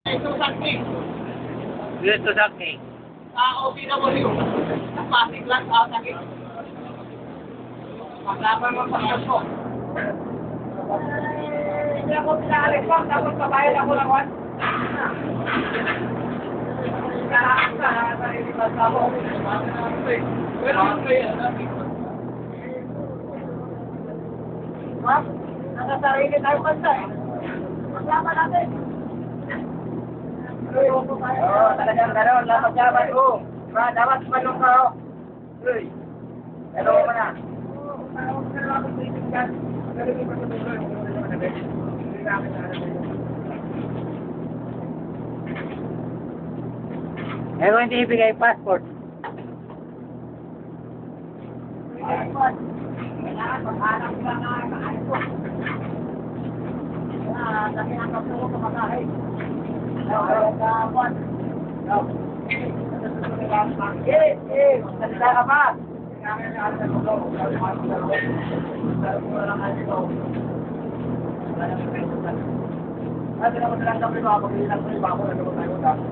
Ito something. Gusto sa akin. OPW. Pasig lang sa sakit. Paglaban mo sa kaso. Hindi ako pinaalis ko, tapos pabayad ako ng 1. Nakasarili tayo bansa eh. Maglama natin. Oo, talagang gano'n. Lapaglaban ko. Dapat manong ka. Uy. Dalawa mo na. Eh kung hindi ibigay passport. Kailangan maghanap ka na kaano ko. Kasi ang kapuro ko makahay. Salita ka pa. Sabi naman lang kami mga pag-ilang ko yung bako na naman tayo.